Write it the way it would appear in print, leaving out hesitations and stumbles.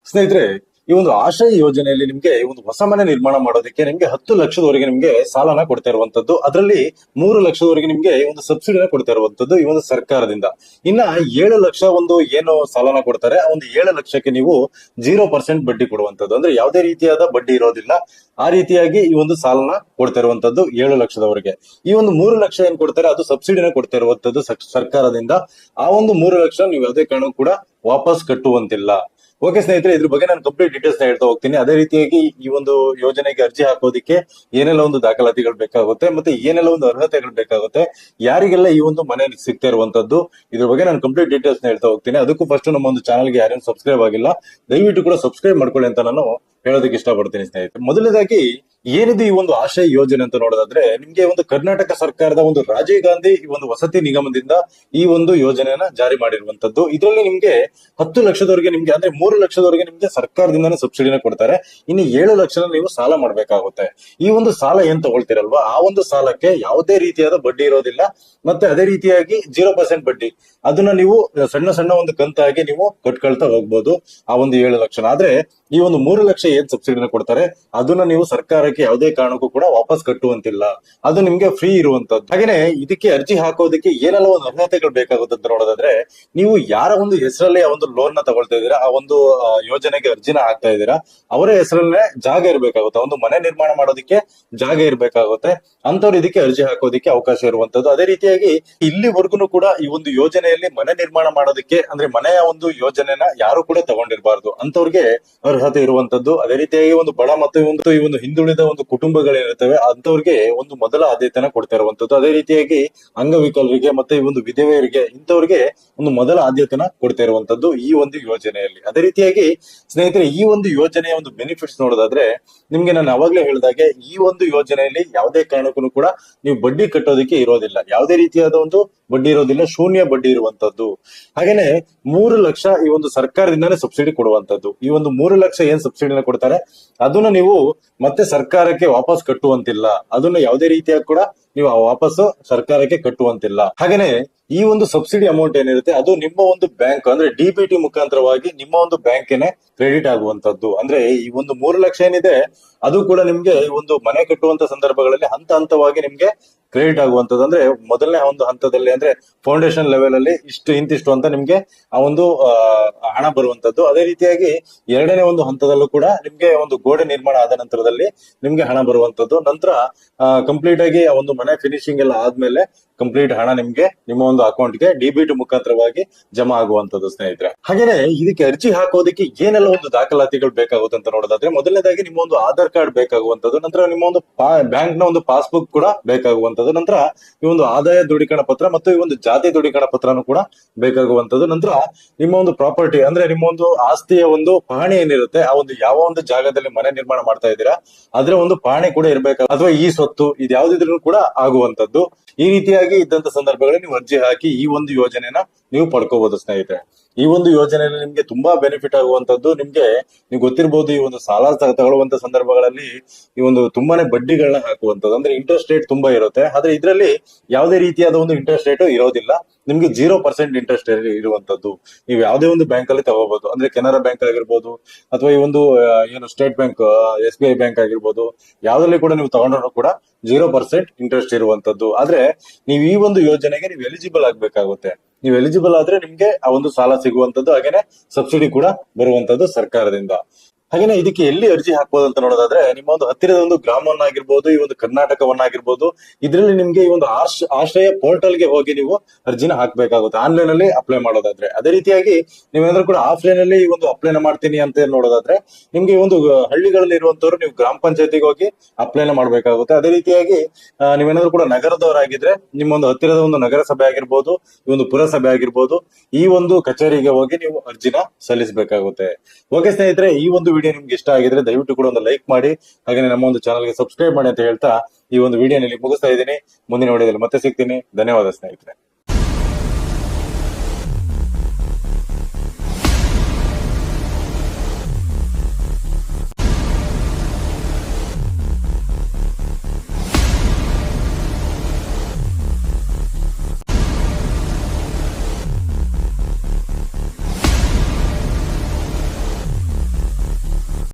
ಸ್ನೇಹಿತರೆ, ಈ ಒಂದು ಆಶ್ರಯ ಯೋಜನೆಯಲ್ಲಿ ನಿಮ್ಗೆ ಒಂದು ಹೊಸ ಮನೆ ನಿರ್ಮಾಣ ಮಾಡೋದಕ್ಕೆ ನಿಮ್ಗೆ 10 ಲಕ್ಷದವರೆಗೆ ನಿಮ್ಗೆ ಸಾಲನ ಕೊಡ್ತಾ ಇರುವಂತದ್ದು. ಅದರಲ್ಲಿ 3 ಲಕ್ಷದವರೆಗೆ ನಿಮ್ಗೆ ಒಂದು ಸಬ್ಸಿಡಿನ ಕೊಡ್ತಾ ಇರುವಂತದ್ದು ಈ ಒಂದು ಸರ್ಕಾರದಿಂದ. ಇನ್ನ 7 ಲಕ್ಷ ಒಂದು ಏನು ಸಾಲನ ಕೊಡ್ತಾರೆ, ಆ ಒಂದು 7 ಲಕ್ಷಕ್ಕೆ ನೀವು 0% ಬಡ್ಡಿ ಕೊಡುವಂತದ್ದು. ಅಂದ್ರೆ ಯಾವುದೇ ರೀತಿಯಾದ ಬಡ್ಡಿ ಇರೋದಿಲ್ಲ. ಆ ರೀತಿಯಾಗಿ ಈ ಒಂದು ಸಾಲನ ಕೊಡ್ತಾ ಇರುವಂತದ್ದು 7 ಲಕ್ಷದವರೆಗೆ. ಈ ಒಂದು 3 ಲಕ್ಷ ಏನ್ ಕೊಡ್ತಾರೆ, ಅದು ಸಬ್ಸಿಡಿನ ಕೊಡ್ತಾ ಇರುವಂತದ್ದು ಸರ್ಕಾರದಿಂದ. ಆ ಒಂದು 3 ಲಕ್ಷ ನೀವು ಯಾವುದೇ ಕಾರಣಕ್ಕೂ ಕೂಡ ವಾಪಸ್ ಕಟ್ಟುವಂತಿಲ್ಲ. ಓಕೆ ಸ್ನೇಹಿತರೆ, ಇದ್ರ ಬಗ್ಗೆ ನಾನು ಕಂಪ್ಲೀಟ್ ಡೀಟೇಲ್ಸ್ ಹೇಳ್ತಾ ಹೋಗ್ತೀನಿ. ಅದೇ ರೀತಿಯಾಗಿ ಈ ಒಂದು ಯೋಜನೆಗೆ ಅರ್ಜಿ ಹಾಕೋದಿಕ್ಕೆ ಏನೆಲ್ಲ ಒಂದು ದಾಖಲಾತಿಗಳು ಬೇಕಾಗುತ್ತೆ, ಮತ್ತೆ ಏನೆಲ್ಲ ಒಂದು ಅರ್ಹತೆಗಳು ಬೇಕಾಗುತ್ತೆ, ಯಾರಿಗೆಲ್ಲ ಈ ಒಂದು ಮನೆ ಸಿಗ್ತಾ ಇರುವಂತದ್ದು, ಇದ್ರ ಬಗ್ಗೆ ನಾನು ಕಂಪ್ಲೀಟ್ ಡೀಟೇಲ್ಸ್ ಹೇಳ್ತಾ ಹೋಗ್ತೀನಿ. ಅದಕ್ಕೂ ಫಸ್ಟ್ ನಮ್ಮ ಒಂದು ಚಾನಲ್ಗೆ ಯಾರೇನು ಸಬ್ಸ್ಕ್ರೈಬ್ ಆಗಿಲ್ಲ, ದಯವಿಟ್ಟು ಕೂಡ ಸಬ್ಸ್ಕ್ರೈಬ್ ಮಾಡ್ಕೊಳ್ಳಿ ಅಂತ ನಾನು ಹೇಳೋದಕ್ಕೆ ಇಷ್ಟಪಡ್ತೀನಿ ಸ್ನೇಹಿತರೆ. ಮೊದಲನೇದಾಗಿ ಏನಿದೆ ಈ ಒಂದು ಆಶ್ರಯ ಯೋಜನೆ ಅಂತ ನೋಡೋದಾದ್ರೆ, ನಿಮ್ಗೆ ಒಂದು ಕರ್ನಾಟಕ ಸರ್ಕಾರದ ಒಂದು ರಾಜೀವ್ ಗಾಂಧಿ ಈ ಒಂದು ವಸತಿ ನಿಗಮದಿಂದ ಈ ಒಂದು ಯೋಜನೆಯನ್ನ ಜಾರಿ ಮಾಡಿರುವಂತದ್ದು. ಇದರಲ್ಲಿ ನಿಮ್ಗೆ 10 ಲಕ್ಷದವರೆಗೆ ನಿಮ್ಗೆ ಅಂದ್ರೆ 3 ಲಕ್ಷದವರೆಗೆ ನಿಮ್ಗೆ ಸರ್ಕಾರದಿಂದಾನೇ ಸಬ್ಸಿಡಿನ ಕೊಡ್ತಾರೆ. ಇನ್ನು 7 ಲಕ್ಷ ನೀವು ಸಾಲ ಮಾಡ್ಬೇಕಾಗುತ್ತೆ. ಈ ಒಂದು ಸಾಲ ಏನ್ ತಗೊಳ್ತಿರಲ್ವಾ, ಆ ಒಂದು ಸಾಲಕ್ಕೆ ಯಾವುದೇ ರೀತಿಯಾದ ಬಡ್ಡಿ ಇರೋದಿಲ್ಲ. ಮತ್ತೆ ಅದೇ ರೀತಿಯಾಗಿ 0% ಬಡ್ಡಿ, ಅದನ್ನ ನೀವು ಸಣ್ಣ ಸಣ್ಣ ಒಂದು ಕಂತಾಗಿ ನೀವು ಕಟ್ಕೊಳ್ತಾ ಹೋಗ್ಬೋದು ಆ ಒಂದು 7 ಲಕ್ಷ. ಆದ್ರೆ ಈ ಒಂದು 3 ಲಕ್ಷ ಏನ್ ಸಬ್ಸಿಡಿನ ಕೊಡ್ತಾರೆ, ಅದನ್ನ ನೀವು ಸರ್ಕಾರಕ್ಕೆ ಯಾವುದೇ ಕಾರಣಕ್ಕೂ ಕೂಡ ವಾಪಸ್ ಕಟ್ಟುವಂತಿಲ್ಲ. ಅದು ನಿಮ್ಗೆ ಫ್ರೀ ಇರುವಂತದ್ದು. ಹಾಗೇನೆ ಇದಕ್ಕೆ ಅರ್ಜಿ ಹಾಕೋದಕ್ಕೆ ಏನೆಲ್ಲ ಒಂದು ಅರ್ಹತೆಗಳು ಬೇಕಾಗುತ್ತೆ ಅಂತ ನೋಡೋದಾದ್ರೆ, ನೀವು ಯಾರ ಒಂದು ಹೆಸರಲ್ಲಿ ಆ ಒಂದು ಲೋನ್ ನ ತಗೊಳ್ತಾ ಇದ್ದೀರಾ, ಆ ಒಂದು ಯೋಜನೆಗೆ ಅರ್ಜಿನ ಹಾಕ್ತಾ ಇದ್ದೀರಾ, ಅವರ ಹೆಸರಲ್ಲೇ ಜಾಗ ಇರ್ಬೇಕಾಗುತ್ತೆ. ಒಂದು ಮನೆ ನಿರ್ಮಾಣ ಮಾಡೋದಕ್ಕೆ ಜಾಗ ಇರ್ಬೇಕಾಗುತ್ತೆ. ಅಂತವ್ರು ಇದಕ್ಕೆ ಅರ್ಜಿ ಹಾಕೋದಿಕ್ಕೆ ಅವಕಾಶ ಇರುವಂತದ್ದು. ಅದೇ ರೀತಿಯಾಗಿ ಇಲ್ಲಿವರೆಗೂ ಕೂಡ ಈ ಒಂದು ಯೋಜನೆಯಲ್ಲಿ ಮನೆ ನಿರ್ಮಾಣ ಮಾಡೋದಕ್ಕೆ ಅಂದ್ರೆ ಮನೆಯ ಒಂದು ಯೋಜನೆನ ಯಾರು ಕೂಡ ತಗೊಂಡಿರಬಾರ್ದು, ಅಂತವ್ರಿಗೆ ಅರ್ಹತೆ ಇರುವಂತದ್ದು. ಅದೇ ರೀತಿಯಾಗಿ ಒಂದು ಬಡ ಮತ್ತು ಈ ಒಂದು ಹಿಂದುಳಿದ ಒಂದು ಕುಟುಂಬಗಳಿರುತ್ತವೆ, ಅಂತವ್ರಿಗೆ ಒಂದು ಮೊದಲ ಆದ್ಯತೆನ ಕೊಡ್ತಾ ಇರುವಂತದ್ದು. ಅದೇ ರೀತಿಯಾಗಿ ಅಂಗವಿಕಲರಿಗೆ ಮತ್ತೆ ಈ ಒಂದು ವಿಧವೆಯರಿಗೆ, ಇಂಥವ್ರಿಗೆ ಒಂದು ಮೊದಲ ಆದ್ಯತೆನ ಕೊಡ್ತಾ ಇರುವಂತದ್ದು ಈ ಒಂದು ಯೋಜನೆಯಲ್ಲಿ. ಅದೇ ರೀತಿಯಾಗಿ ಸ್ನೇಹಿತರೆ, ಈ ಒಂದು ಯೋಜನೆಯ ಒಂದು ಬೆನಿಫಿಟ್ಸ್ ನೋಡೋದಾದ್ರೆ, ನಿಮ್ಗೆ ನಾನು ಅವಾಗ್ಲೇ ಹೇಳಿದಾಗೆ ಈ ಒಂದು ಯೋಜನೆಯಲ್ಲಿ ಯಾವುದೇ ಕಾರಣಕ್ಕೂ ಕೂಡ ನೀವು ಬಡ್ಡಿ ಕಟ್ಟೋದಕ್ಕೆ ಇರೋದಿಲ್ಲ. ಯಾವುದೇ ರೀತಿಯಾದ ಒಂದು ಬಡ್ಡಿ ಇರೋದಿಲ್ಲ, ಶೂನ್ಯ ಬಡ್ಡಿ ಇರುವಂತದ್ದು. ಹಾಗೇನೆ 3 ಲಕ್ಷ ಈ ಒಂದು ಸರ್ಕಾರದಿಂದಾನೇ ಸಬ್ಸಿಡಿ ಕೊಡುವಂತದ್ದು. ಈ ಒಂದು 3 ಲಕ್ಷ ಏನ್ ಸಬ್ಸಿಡಿನ ಕೊಡ್ತಾರೆ, ಅದನ್ನ ನೀವು ಮತ್ತೆ ಸರ್ಕಾರಕ್ಕೆ ವಾಪಸ್ ಕಟ್ಟುವಂತಿಲ್ಲ. ಅದನ್ನ ಯಾವುದೇ ರೀತಿಯಾಗಿ ಕೂಡ ನೀವು ವಾಪಸ್ ಸರ್ಕಾರಕ್ಕೆ ಕಟ್ಟುವಂತಿಲ್ಲ. ಹಾಗೇನೆ ಈ ಒಂದು ಸಬ್ಸಿಡಿ ಅಮೌಂಟ್ ಏನಿರುತ್ತೆ, ಅದು ನಿಮ್ಮ ಒಂದು ಬ್ಯಾಂಕ್ ಅಂದ್ರೆ DBT ಮುಖಾಂತರವಾಗಿ ನಿಮ್ಮ ಒಂದು ಬ್ಯಾಂಕ್ಗೆ ಕ್ರೆಡಿಟ್ ಆಗುವಂತದ್ದು. ಅಂದ್ರೆ ಈ ಒಂದು 3 ಲಕ್ಷ ಏನಿದೆ, ಅದು ಕೂಡ ನಿಮ್ಗೆ ಈ ಒಂದು ಮನೆ ಕಟ್ಟುವಂತ ಸಂದರ್ಭಗಳಲ್ಲಿ ಹಂತ ಹಂತವಾಗಿ ನಿಮ್ಗೆ ಕ್ರೆಡಿಟ್ ಆಗುವಂತದ್ದು. ಅಂದ್ರೆ ಮೊದಲನೇ ಒಂದು ಹಂತದಲ್ಲಿ ಅಂದ್ರೆ ಫೌಂಡೇಶನ್ ಲೆವೆಲ್ ಅಲ್ಲಿ ಇಂತಿಷ್ಟು ಅಂತ ನಿಮ್ಗೆ ಆ ಒಂದು ಹಣ ಬರುವಂತದ್ದು. ಅದೇ ರೀತಿಯಾಗಿ ಎರಡನೇ ಒಂದು ಹಂತದಲ್ಲೂ ಕೂಡ ನಿಮ್ಗೆ ಒಂದು ಗೋಡೆ ನಿರ್ಮಾಣ ಆದ ನಂತರದಲ್ಲಿ ನಿಮ್ಗೆ ಹಣ ಬರುವಂತದ್ದು. ನಂತರ ಕಂಪ್ಲೀಟ್ ಆಗಿ ಆ ಒಂದು ಮನೆ ಫಿನಿಶಿಂಗ್ ಎಲ್ಲ ಆದ್ಮೇಲೆ ಕಂಪ್ಲೀಟ್ ಹಣ ನಿಮ್ಗೆ ನಿಮ್ಮ ಒಂದು ಅಕೌಂಟ್ಗೆ DBT ಮುಖಾಂತರವಾಗಿ ಜಮಾ ಆಗುವಂತದ್ದು ಸ್ನೇಹಿತರೆ. ಹಾಗೇನೆ ಇದಕ್ಕೆ ಅರ್ಜಿ ಹಾಕೋದಕ್ಕೆ ಏನೆಲ್ಲ ಒಂದು ದಾಖಲಾತಿಗಳು ಬೇಕಾಗುತ್ತೆ ಅಂತ ನೋಡೋದಾದ್ರೆ, ಮೊದಲನೇದಾಗಿ ನಿಮ್ಮ ಒಂದು ಆಧಾರ್ ಕಾರ್ಡ್ ಬೇಕಾಗುವಂತದ್ದು, ನಂತರ ನಿಮ್ಮ ಒಂದು ಬ್ಯಾಂಕ್ ನ ಒಂದು ಪಾಸ್ಬುಕ್ ಕೂಡ ಬೇಕಾಗುವಂತದ್ದು, ನಂತರ ಈ ಒಂದು ಆದಾಯ ದೃಢೀಕರಣ ಪತ್ರ ಮತ್ತು ಈ ಒಂದು ಜಾತಿ ದೃಢೀಕರಣ ಪತ್ರನೂ ಕೂಡ ಬೇಕಾಗುವಂತದ್ದು, ನಂತರ ನಿಮ್ಮ ಒಂದು ಪ್ರಾಪರ್ಟಿ ಅಂದ್ರೆ ನಿಮ್ಮ ಒಂದು ಆಸ್ತಿಯ ಒಂದು ಪಹಣಿ ಏನಿರುತ್ತೆ, ಆ ಒಂದು ಯಾವ ಒಂದು ಜಾಗದಲ್ಲಿ ಮನೆ ನಿರ್ಮಾಣ ಮಾಡ್ತಾ ಇದ್ದೀರಾ ಅದ್ರ ಒಂದು ಪಹಣಿ ಕೂಡ ಇರ್ಬೇಕು, ಅಥವಾ ಈ ಸ್ವತ್ತು ಇದ್ಯಾವುದಿದ್ರು ಕೂಡ ಆಗುವಂತದ್ದು. ಈ ರೀತಿಯಾಗಿ ಇದ್ದಂತ ಸಂದರ್ಭಗಳಲ್ಲಿ ನೀವು ಅರ್ಜಿ ಹಾಕಿ ಈ ಒಂದು ಯೋಜನೆನ ನೀವು ಪಡ್ಕೋಬಹುದು ಸ್ನೇಹಿತರೆ. ಈ ಒಂದು ಯೋಜನೆಯಲ್ಲಿ ನಿಮ್ಗೆ ತುಂಬಾ ಬೆನಿಫಿಟ್ ಆಗುವಂತದ್ದು. ನೀವು ಗೊತ್ತಿರಬಹುದು, ಈ ಒಂದು ಸಾಲ ತಗೊಳ್ಳುವಂತ ಸಂದರ್ಭಗಳಲ್ಲಿ ಈ ಒಂದು ತುಂಬಾನೇ ಬಡ್ಡಿಗಳನ್ನ ಹಾಕುವಂತದ್ದು, ಅಂದ್ರೆ ಇಂಟ್ರೆಸ್ಟ್ ರೇಟ್ ತುಂಬಾ ಇರುತ್ತೆ. ಆದ್ರೆ ಇದರಲ್ಲಿ ಯಾವುದೇ ರೀತಿಯಾದ ಒಂದು ಇಂಟ್ರೆಸ್ಟ್ ರೇಟ್ ಇರೋದಿಲ್ಲ. ನಿಮ್ಗೆ 0% ಇಂಟ್ರೆಸ್ಟ್ ಇರುವಂತದ್ದು. ನೀವು ಯಾವುದೇ ಒಂದು ಬ್ಯಾಂಕ್ ಅಲ್ಲಿ ತಗೋಬಹುದು, ಅಂದ್ರೆ ಕೆನರಾ ಬ್ಯಾಂಕ್ ಆಗಿರ್ಬೋದು, ಅಥವಾ ಈ ಒಂದು ಏನು ಸ್ಟೇಟ್ ಬ್ಯಾಂಕ್ SBI ಬ್ಯಾಂಕ್ ಆಗಿರ್ಬೋದು, ಯಾವ್ದ್ರಲ್ಲಿ ಕೂಡ ನೀವು ತಗೊಂಡ್ರು ಕೂಡ 0% ಇಂಟ್ರೆಸ್ಟ್ ಇರುವಂತದ್ದು. ಆದ್ರೆ ನೀವು ಈ ಒಂದು ಯೋಜನೆಗೆ ನೀವು ಎಲಿಜಿಬಲ್ ಆಗ್ಬೇಕಾಗುತ್ತೆ. ನೀವು ಎಲಿಜಿಬಲ್ ಆದ್ರೆ ನಿಮ್ಗೆ ಆ ಒಂದು ಸಾಲ ಸಿಗುವಂತದ್ದು, ಹಾಗೇನೆ ಸಬ್ಸಿಡಿ ಕೂಡ ಬರುವಂತದ್ದು ಸರ್ಕಾರದಿಂದ. ಹಾಗೇನೆ ಇದಕ್ಕೆ ಎಲ್ಲಿ ಅರ್ಜಿ ಹಾಕ್ಬೋದು ಅಂತ ನೋಡೋದಾದ್ರೆ, ನಿಮ್ಮ ಒಂದು ಹತ್ತಿರದ ಒಂದು ಗ್ರಾಮವನ್ನಾಗಿರ್ಬೋದು, ಈ ಒಂದು ಕರ್ನಾಟಕವನ್ನಾಗಿರ್ಬೋದು, ಇದರಲ್ಲಿ ನಿಮ್ಗೆ ಈ ಒಂದು ಆಶ್ರಯ ಪೋರ್ಟಲ್ ಗೆ ಹೋಗಿ ನೀವು ಅರ್ಜಿನ ಹಾಕ್ಬೇಕಾಗುತ್ತೆ, ಆನ್ಲೈನ್ ಅಲ್ಲಿ ಅಪ್ಲೈ ಮಾಡೋದಾದ್ರೆ. ಅದೇ ರೀತಿಯಾಗಿ ನೀವೇನಾದ್ರೂ ಕೂಡ ಆಫ್ಲೈನ್ ಅಲ್ಲಿ ಈ ಒಂದು ಅಪ್ಲೈನ ಮಾಡ್ತೀನಿ ಅಂತ ನೋಡೋದಾದ್ರೆ, ನಿಮ್ಗೆ ಈ ಒಂದು ಹಳ್ಳಿಗಳಲ್ಲಿ ಇರುವಂತವ್ರು ನೀವು ಗ್ರಾಮ ಪಂಚಾಯತಿಗೆ ಹೋಗಿ ಅಪ್ಲೈನ ಮಾಡ್ಬೇಕಾಗುತ್ತೆ. ಅದೇ ರೀತಿಯಾಗಿ ನೀವೇನಾದ್ರೂ ಕೂಡ ನಗರದವರಾಗಿದ್ರೆ, ನಿಮ್ಮ ಒಂದು ಹತ್ತಿರದ ಒಂದು ನಗರಸಭೆ ಆಗಿರ್ಬೋದು, ಈ ಒಂದು ಪುರಸಭೆ ಆಗಿರ್ಬೋದು, ಈ ಒಂದು ಕಚೇರಿಗೆ ಹೋಗಿ ನೀವು ಅರ್ಜಿನ ಸಲ್ಲಿಸಬೇಕಾಗುತ್ತೆ. ಓಕೆ ಸ್ನೇಹಿತರೆ, ಈ ಒಂದು ವಿಡಿಯೋ ನಿಮ್ಗೆ ಇಷ್ಟ ಆಗಿದ್ರೆ ದಯವಿಟ್ಟು ಕೂಡ ಒಂದು ಲೈಕ್ ಮಾಡಿ, ಹಾಗೆ ನಮ್ಮ ಒಂದು ಚಾನಲ್ಗೆ ಸಬ್ಸ್ಕ್ರೈಬ್ ಮಾಡಿ ಅಂತ ಹೇಳ್ತಾ ಈ ಒಂದು ವಿಡಿಯೋನಲ್ಲಿ ಮುಗಿಸ್ತಾ ಇದ್ದೀನಿ. ಮುಂದಿನ ವಿಡಿಯೋದಲ್ಲಿ ಮತ್ತೆ ಸಿಗ್ತೀನಿ. ಧನ್ಯವಾದ ಸ್ನೇಹಿತರೆ.